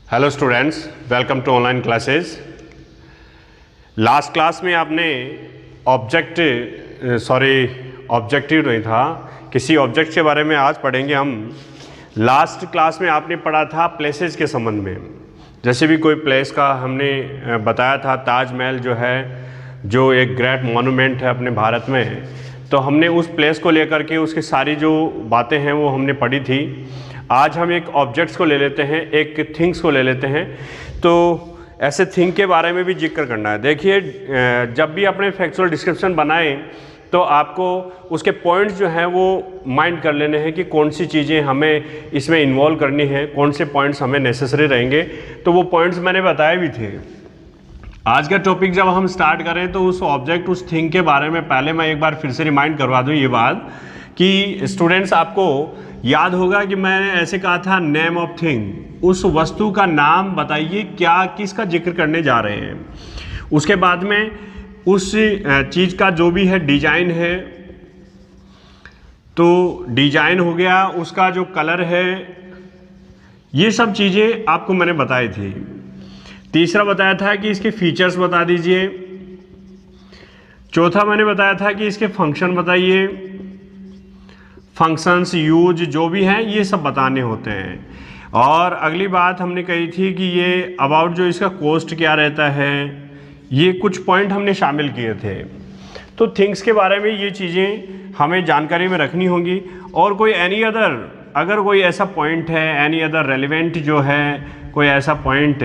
Hello students, welcome to online classes. Last class में आपने objective नहीं था, किसी ऑब्जेक्ट के बारे में आज पढ़ेंगे हम। लास्ट क्लास में आपने पढ़ा था प्लेसेस के संबंध में। जैसे भी कोई प्लेस का हमने बताया था, ताजमहल जो है, जो एक ग्रेट मॉन्यूमेंट है अपने भारत में, तो हमने उस प्लेस को लेकर के उसकी सारी जो बातें हैं वो हमने पढ़ी थी। आज हम एक ऑब्जेक्ट्स को ले लेते हैं, एक थिंग्स को ले लेते हैं। तो ऐसे थिंग के बारे में भी जिक्र करना है। देखिए, जब भी अपने फैक्चुअल डिस्क्रिप्शन बनाएं तो आपको उसके पॉइंट्स जो हैं वो माइंड कर लेने हैं कि कौन सी चीज़ें हमें इसमें इन्वॉल्व करनी है, कौन से पॉइंट्स हमें नेसेसरी रहेंगे। तो वो पॉइंट्स मैंने बताए भी थे। आज का टॉपिक जब हम स्टार्ट करें तो उस ऑब्जेक्ट, उस थिंग के बारे में पहले मैं एक बार फिर से रिमाइंड करवा दूं ये बात कि स्टूडेंट्स, आपको याद होगा कि मैंने ऐसे कहा था, नेम ऑफ थिंग, उस वस्तु का नाम बताइए, क्या किसका जिक्र करने जा रहे हैं। उसके बाद में उस चीज़ का जो भी है डिजाइन है, तो डिजाइन हो गया, उसका जो कलर है, ये सब चीज़ें आपको मैंने बताई थी। तीसरा बताया था कि इसके फीचर्स बता दीजिए। चौथा मैंने बताया था कि इसके फंक्शन बताइए, फंक्शंस, यूज जो भी हैं ये सब बताने होते हैं। और अगली बात हमने कही थी कि ये अबाउट जो इसका कॉस्ट क्या रहता है, ये कुछ पॉइंट हमने शामिल किए थे। तो थिंग्स के बारे में ये चीज़ें हमें जानकारी में रखनी होंगी। और कोई एनी अदर, अगर कोई ऐसा पॉइंट है, एनी अदर रेलिवेंट जो है, कोई ऐसा पॉइंट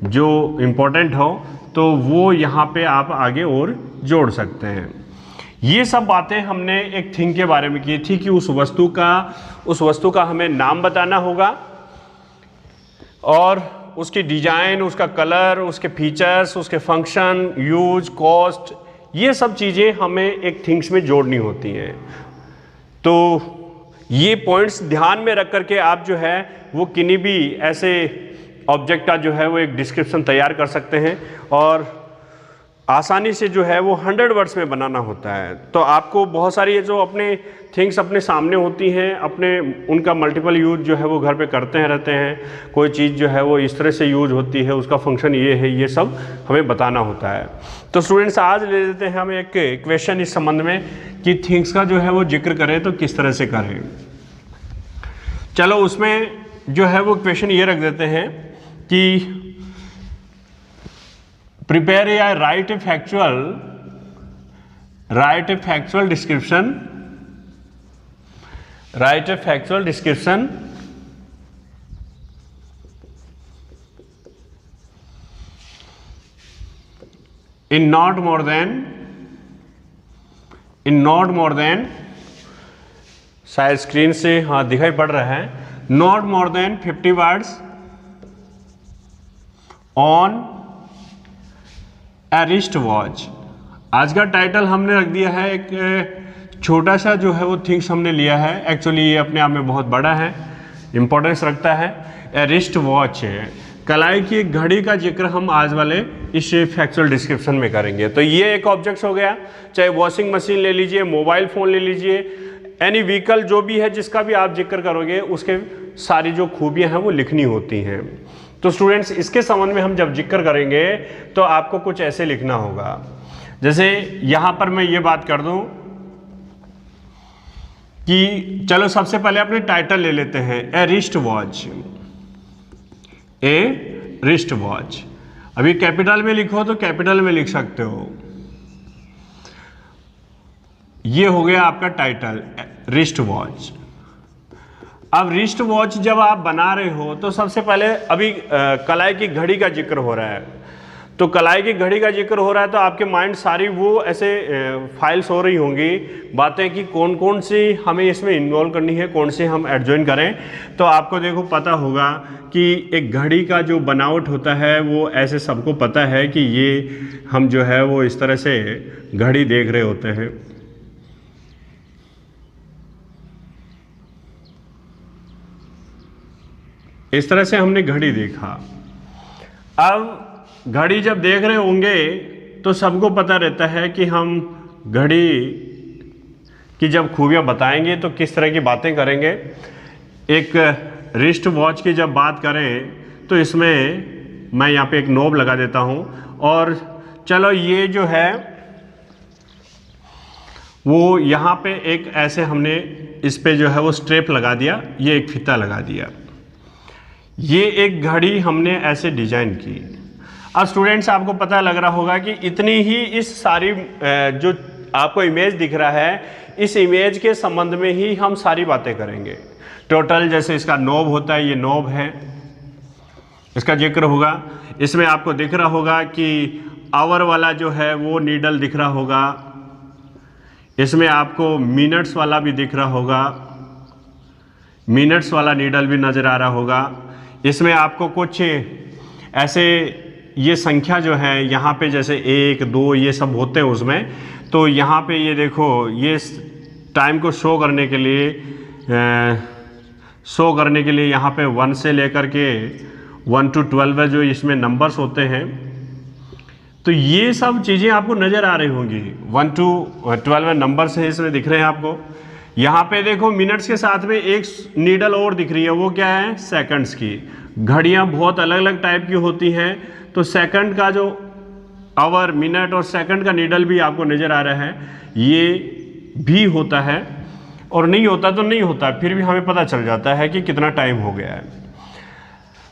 जो इम्पोर्टेंट हो, तो वो यहाँ पे आप आगे और जोड़ सकते हैं। ये सब बातें हमने एक थिंग के बारे में की थी कि उस वस्तु का हमें नाम बताना होगा, और उसकी डिजाइन, उसका कलर, उसके फीचर्स, उसके फंक्शन, यूज, कॉस्ट, ये सब चीज़ें हमें एक थिंग्स में जोड़नी होती हैं। तो ये पॉइंट्स ध्यान में रख करके आप जो है वो किन्हीं भी ऐसे ऑब्जेक्ट का जो है वो एक डिस्क्रिप्शन तैयार कर सकते हैं, और आसानी से जो है वो 100 वर्ड्स में बनाना होता है। तो आपको बहुत सारी ये जो अपने थिंग्स अपने सामने होती हैं, अपने उनका मल्टीपल यूज जो है वो घर पे करते हैं रहते हैं। कोई चीज़ जो है वो इस तरह से यूज होती है, उसका फंक्शन ये है, ये सब हमें बताना होता है। तो स्टूडेंट्स, आज ले लेते हैं हम एक क्वेश्चन इस संबंध में कि थिंग्स का जो है वो जिक्र करें तो किस तरह से करें। चलो, उसमें जो है वो क्वेश्चन ये रख देते हैं कि prepare या write a factual description in not more than शायद स्क्रीन से हाँ दिखाई पड़ रहा है, not more than 50 words on wrist watch. आज का टाइटल हमने रख दिया है, एक छोटा सा जो है वो थिंग्स हमने लिया है। एक्चुअली ये अपने आप में बहुत बड़ा है, इंपॉर्टेंस रखता है। रिस्ट वॉच है, कलाई की एक घड़ी का जिक्र हम आज वाले इस फैक्चुअल डिस्क्रिप्शन में करेंगे। तो ये एक ऑब्जेक्ट हो गया, चाहे वॉशिंग मशीन ले लीजिए, मोबाइल फ़ोन ले लीजिए, एनी व्हीकल जो भी है जिसका भी आप जिक्र करोगे, उसके सारी जो खूबियाँ हैं वो लिखनी होती हैं। तो स्टूडेंट्स, इसके संबंध में हम जब जिक्र करेंगे तो आपको कुछ ऐसे लिखना होगा। जैसे यहाँ पर मैं ये बात कर दूं कि चलो सबसे पहले अपने टाइटल ले लेते हैं, ए रिस्ट वॉच। अभी कैपिटल में लिखो तो कैपिटल में लिख सकते हो। ये हो गया आपका टाइटल, रिस्ट वॉच। अब रिस्ट वॉच जब आप बना रहे हो तो सबसे पहले अभी कलाई की घड़ी का जिक्र हो रहा है, तो कलाई की घड़ी का जिक्र हो रहा है तो आपके माइंड सारी वो ऐसे फाइल्स हो रही होंगी, बातें कि कौन कौन सी हमें इसमें इन्वॉल्व करनी है, कौन से हम एडजॉइन करें। तो आपको देखो पता होगा कि एक घड़ी का जो बनावट होता है वो ऐसे सबको पता है कि ये हम जो है वो इस तरह से घड़ी देख रहे होते हैं। इस तरह से हमने घड़ी देखा। अब घड़ी जब देख रहे होंगे तो सबको पता रहता है कि हम घड़ी की जब खूबियाँ बताएंगे तो किस तरह की बातें करेंगे। एक रिस्ट वॉच की जब बात करें तो इसमें मैं यहाँ पे एक नोब लगा देता हूँ। और चलो ये जो है वो यहाँ पे एक ऐसे हमने इस पे जो है वो स्ट्रेप लगा दिया, ये एक फीता लगा दिया। ये एक घड़ी हमने ऐसे डिजाइन की। अब स्टूडेंट्स आपको पता लग रहा होगा कि इतनी ही इस सारी जो आपको इमेज दिख रहा है, इस इमेज के संबंध में ही हम सारी बातें करेंगे। टोटल जैसे इसका नोब होता है, ये नोब है, इसका जिक्र होगा। इसमें आपको दिख रहा होगा कि आवर वाला जो है वो नीडल दिख रहा होगा। इसमें आपको मिनट्स वाला भी दिख रहा होगा, मिनट्स वाला नीडल भी नज़र आ रहा होगा। इसमें आपको कुछ ऐसे ये संख्या जो है यहाँ पे जैसे 1, 2 ये सब होते हैं उसमें। तो यहाँ पे ये देखो, ये टाइम को शो करने के लिए यहाँ पे 1 से लेकर के 1 to 12 है जो इसमें नंबर्स होते हैं। तो ये सब चीज़ें आपको नज़र आ रही होंगी। 1 to 12 नंबर्स है इसमें दिख रहे हैं आपको। यहाँ पे देखो मिनट्स के साथ में एक नीडल और दिख रही है, वो क्या है? सेकंड्स की। घड़ियाँ बहुत अलग अलग टाइप की होती हैं, तो सेकंड का जो आवर, मिनट और सेकंड का नीडल भी आपको नज़र आ रहा है, ये भी होता है। और नहीं होता तो नहीं होता, फिर भी हमें पता चल जाता है कि कितना टाइम हो गया है।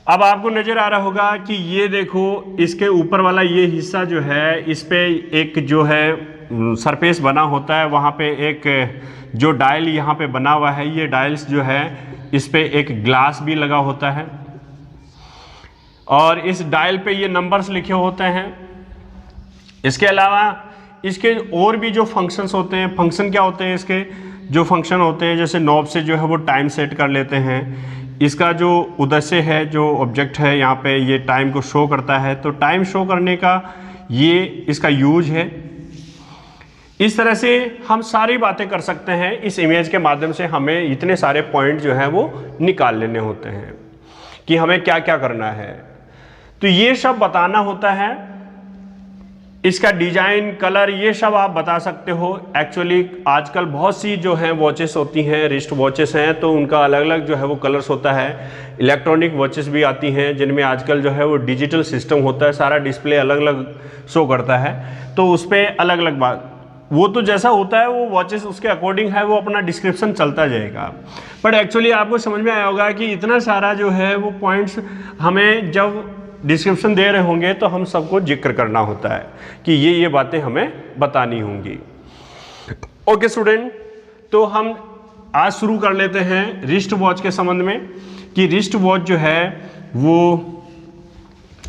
अब आपको नज़र आ रहा होगा कि ये देखो, इसके ऊपर वाला ये हिस्सा जो है, इस पे एक जो है सरफेस बना होता है, वहाँ पे एक जो डायल यहाँ पे बना हुआ है, ये डायल्स जो है इस पे एक ग्लास भी लगा होता है और इस डायल पे ये नंबर्स लिखे होते हैं। इसके अलावा इसके और भी जो फंक्शंस होते हैं, फंक्शन क्या होते हैं इसके? जो फंक्शन होते हैं जैसे नॉब से जो है वो टाइम सेट कर लेते हैं। इसका जो उद्देश्य है, जो ऑब्जेक्ट है यहाँ पे, ये टाइम को शो करता है, तो टाइम शो करने का ये इसका यूज है। इस तरह से हम सारी बातें कर सकते हैं। इस इमेज के माध्यम से हमें इतने सारे पॉइंट जो हैं वो निकाल लेने होते हैं कि हमें क्या क्या करना है। तो ये सब बताना होता है। इसका डिजाइन, कलर, ये सब आप बता सकते हो। एक्चुअली आजकल बहुत सी जो हैं वॉचेस होती हैं, रिस्ट वॉचेस हैं, तो उनका अलग अलग जो है वो कलर्स होता है। इलेक्ट्रॉनिक वॉचेस भी आती हैं जिनमें आजकल जो है वो डिजिटल सिस्टम होता है, सारा डिस्प्ले अलग अलग शो करता है, तो उस पर अलग अलग बात, वो तो जैसा होता है वो वॉचेस उसके अकॉर्डिंग है, वो अपना डिस्क्रिप्शन चलता जाएगा। बट एक्चुअली आपको समझ में आया होगा कि इतना सारा जो है वो पॉइंट्स हमें जब डिस्क्रिप्शन दे रहे होंगे तो हम सबको जिक्र करना होता है कि ये बातें हमें बतानी होंगी। ओके स्टूडेंट, तो हम आज शुरू कर लेते हैं रिस्ट वॉच के संबंध में कि रिस्ट वॉच जो है वो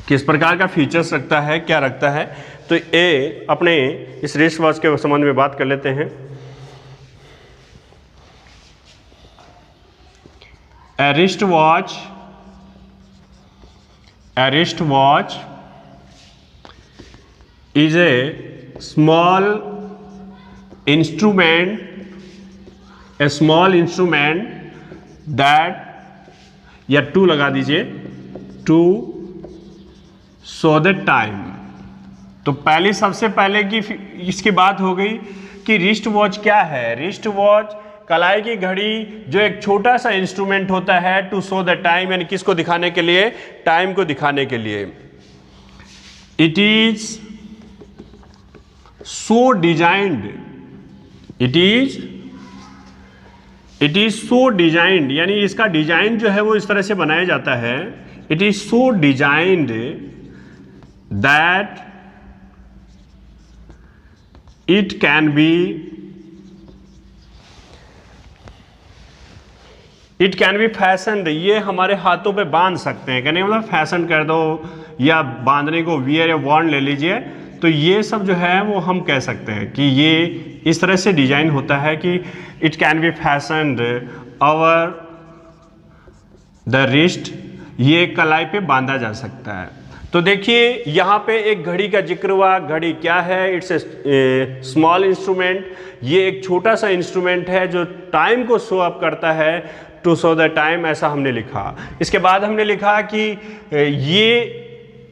किस प्रकार का फीचर्स रखता है, क्या रखता है। तो ये अपने इस रिस्ट वॉच के संबंध में बात कर लेते हैं। A wrist watch is a small instrument that, या टू लगा दीजिए, टू शो द टाइम। तो पहले सबसे पहले की इसकी बात हो गई कि रिस्ट वॉच क्या है। रिस्ट वॉच कलाई की घड़ी जो एक छोटा सा इंस्ट्रूमेंट होता है टू शो द टाइम, यानी किसको दिखाने के लिए? टाइम को दिखाने के लिए। It is so designed, it is so designed, यानी इसका डिजाइन जो है वो इस तरह से बनाया जाता है। It is so designed that it can be fashioned, ये हमारे हाथों पे बांध सकते हैं। कहने मतलब फैशन कर दो या बांधने को वियर या वॉर्न ले लीजिए, तो ये सब जो है वो हम कह सकते हैं कि ये इस तरह से डिजाइन होता है कि it can be fashioned over the wrist, ये कलाई पे बांधा जा सकता है। तो देखिए यहाँ पे एक घड़ी का जिक्र हुआ। घड़ी क्या है? इट्स ए स्मॉल इंस्ट्रूमेंट, ये एक छोटा सा इंस्ट्रूमेंट है जो टाइम को शो अप करता है, टू शो द टाइम, ऐसा हमने लिखा। इसके बाद हमने लिखा कि ये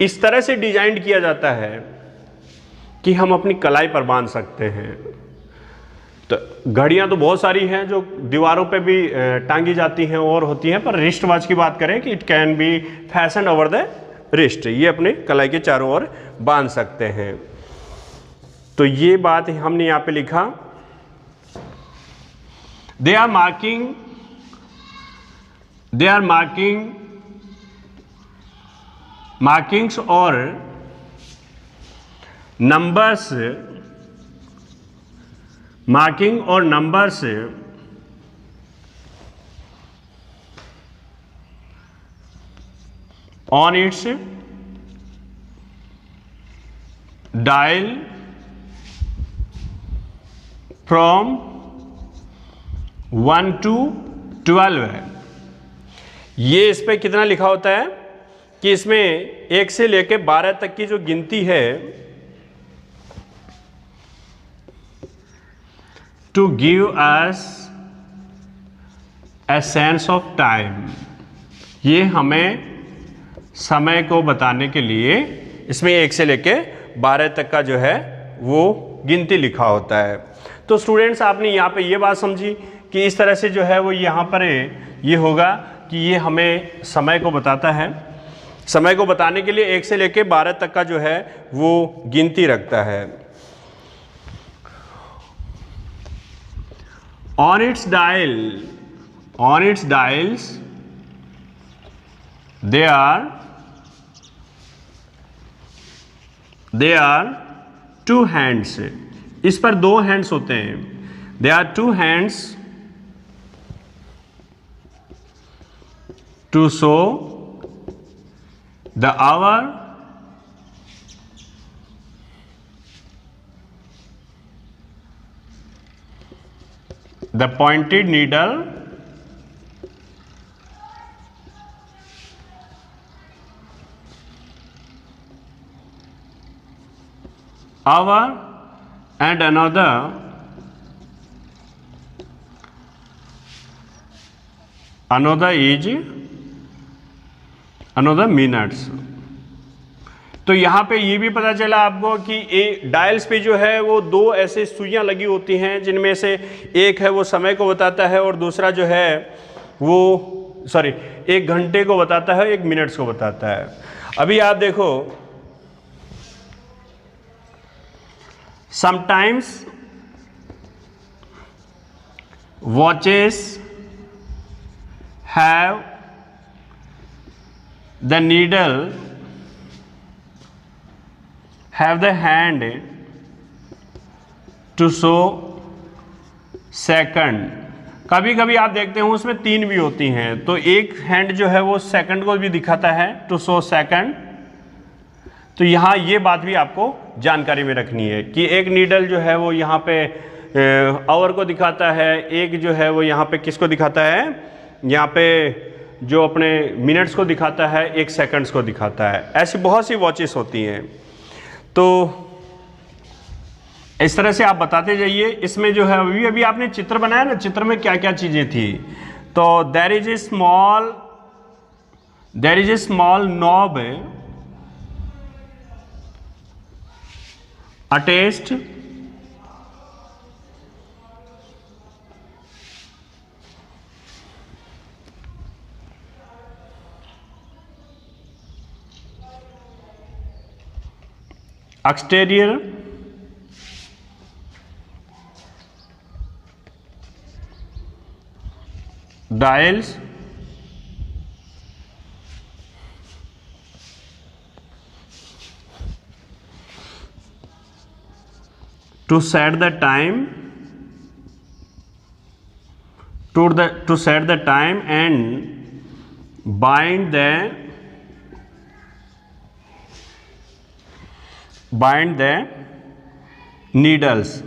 इस तरह से डिजाइन किया जाता है कि हम अपनी कलाई पर बांध सकते हैं। तो घड़ियां तो बहुत सारी हैं जो दीवारों पे भी टांगी जाती हैं और होती हैं, पर रिस्ट वॉच की बात करें कि it can be fashion over the wrist, ये अपने कलाई के चारों ओर बांध सकते हैं। तो ये बात हमने यहाँ पे लिखा, दे आर मार्किंग्स और नंबर्स, मार्किंग और numbers on it's dial from 1 to 12 है। ये इस पे कितना लिखा होता है कि इसमें 1 से लेके 12 तक की जो गिनती है, to give us a sense of time, ये हमें समय को बताने के लिए इसमें 1 से लेके 12 तक का जो है वो गिनती लिखा होता है। तो स्टूडेंट्स आपने यहाँ पे ये बात समझी कि इस तरह से जो है वो यहाँ पर ये होगा कि ये हमें समय को बताता है, समय को बताने के लिए 1 से लेके 12 तक का जो है वो गिनती रखता है। On its dials there are 2 hands, इस पर 2 हैंड्स होते हैं। there are 2 hands to show the hour, the pointed needle hour and another is another minutes। तो यहाँ पे ये भी पता चला आपको कि डायल्स पे जो है वो 2 ऐसे सुइयाँ लगी होती हैं, जिनमें से एक है वो समय को बताता है और दूसरा जो है वो 1 घंटे को बताता है, 1 मिनट्स को बताता है। अभी आप देखो, sometimes watches have the needle have the hand to show second। कभी कभी आप देखते हो उसमें 3 भी होती हैं, तो एक हैंड जो है वो सेकंड को भी दिखाता है, टू शो सेकंड। तो यहाँ ये बात भी आपको जानकारी में रखनी है कि एक नीडल जो है वो यहाँ पे आवर को दिखाता है, एक जो है वो यहाँ पे किसको दिखाता है, यहाँ पे जो अपने मिनट्स को दिखाता है, एक सेकंड्स को दिखाता है। ऐसी बहुत सी वॉचेस होती हैं। तो इस तरह से आप बताते जाइए। इसमें जो है अभी आपने चित्र बनाया ना, चित्र में क्या क्या चीजें थी। तो there is a small knob attached exterior dials to set the time to set the time and bind the needles,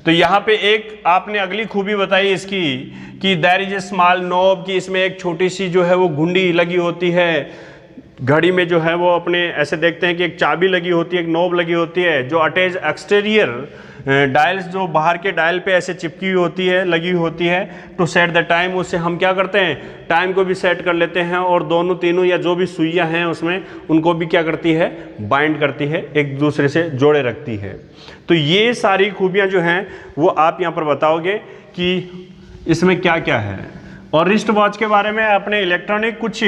तो यहाँ पे एक आपने अगली खूबी बताई इसकी कि there is a small knob, कि इसमें एक छोटी सी जो है वो घुंडी लगी होती है। घड़ी में जो है वो अपने ऐसे देखते हैं कि एक चाबी लगी होती है, एक नॉब लगी होती है जो अटैच एक्सटीरियर डायल्स जो बाहर के डायल पे ऐसे चिपकी हुई होती है, लगी होती है, टू सेट द टाइम, उससे हम क्या करते हैं, टाइम को भी सेट कर लेते हैं और दोनों तीनों या जो भी सुइयाँ हैं उसमें उनको भी क्या करती है, बाइंड करती है, एक दूसरे से जोड़े रखती है। तो ये सारी खूबियाँ जो हैं वो आप यहाँ पर बताओगे कि इसमें क्या क्या है। और रिस्ट वॉच के बारे में अपने इलेक्ट्रॉनिक कुछ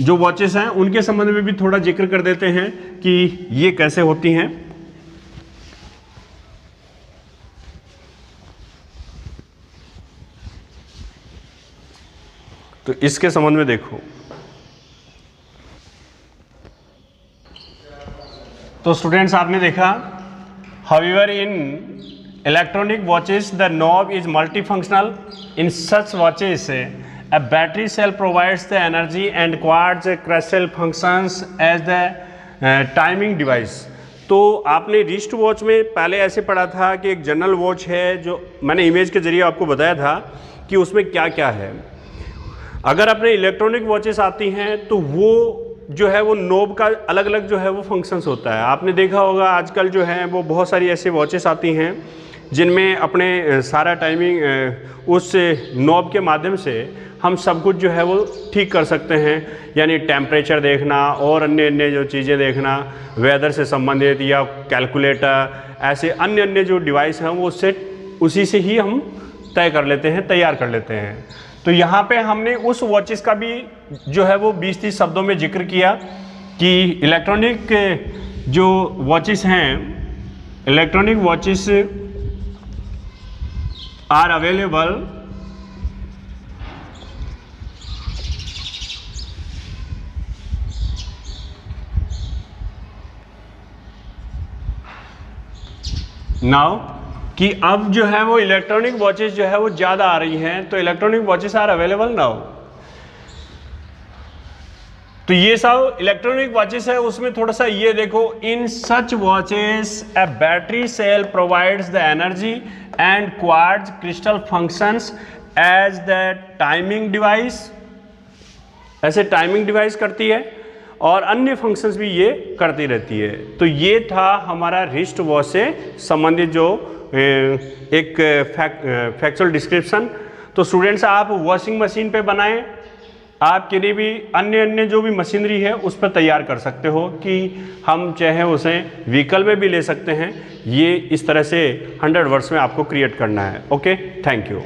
जो वॉचेस हैं उनके संबंध में भी थोड़ा जिक्र कर देते हैं कि ये कैसे होती हैं। तो इसके संबंध में देखो, तो स्टूडेंट्स आपने देखा, however in electronic watches the knob is multifunctional. In such watches a battery cell provides the energy and quartz crystal functions as the timing device। तो आपने रिस्ट वॉच में पहले ऐसे पढ़ा था कि एक जनरल वॉच है, जो मैंने इमेज के जरिए आपको बताया था कि उसमें क्या क्या है। अगर अपने इलेक्ट्रॉनिक वॉचेस आती हैं तो वो जो है वो नोब का अलग अलग जो है वो फंक्शंस होता है। आपने देखा होगा आजकल जो है वो बहुत सारी ऐसे वॉचेस आती हैं जिनमें अपने सारा टाइमिंग उस नॉब के माध्यम से हम सब कुछ जो है वो ठीक कर सकते हैं, यानी टेम्परेचर देखना और अन्य अन्य जो चीज़ें देखना, वेदर से संबंधित या कैलकुलेटर, ऐसे अन्य अन्य जो डिवाइस हैं वो सेट उसी से ही हम तय कर लेते हैं, तैयार कर लेते हैं। तो यहाँ पे हमने उस वॉचेस का भी जो है वो 20-30 शब्दों में जिक्र किया कि इलेक्ट्रॉनिक जो वॉचेस हैं, electronic watches are available now, कि अब जो है वो इलेक्ट्रॉनिक वॉचेस जो है वो ज़्यादा आ रही हैं, तो electronic watches are available now. तो ये सब इलेक्ट्रॉनिक वॉचेस है, उसमें थोड़ा सा ये देखो, in such watches a battery cell provides the energy and quartz crystal functions as the timing device. ऐसे टाइमिंग डिवाइस करती है और अन्य फंक्शंस भी ये करती रहती है। तो ये था हमारा रिस्ट वॉच से संबंधित जो एक फैक्चुअल डिस्क्रिप्शन। तो स्टूडेंट्स आप वॉशिंग मशीन पे बनाएं, आप किसी भी अन्य जो भी मशीनरी है उस पर तैयार कर सकते हो, कि हम चाहे उसे व्हीकल में भी ले सकते हैं। ये इस तरह से 100 वर्ड्स में आपको क्रिएट करना है। Okay, thank you.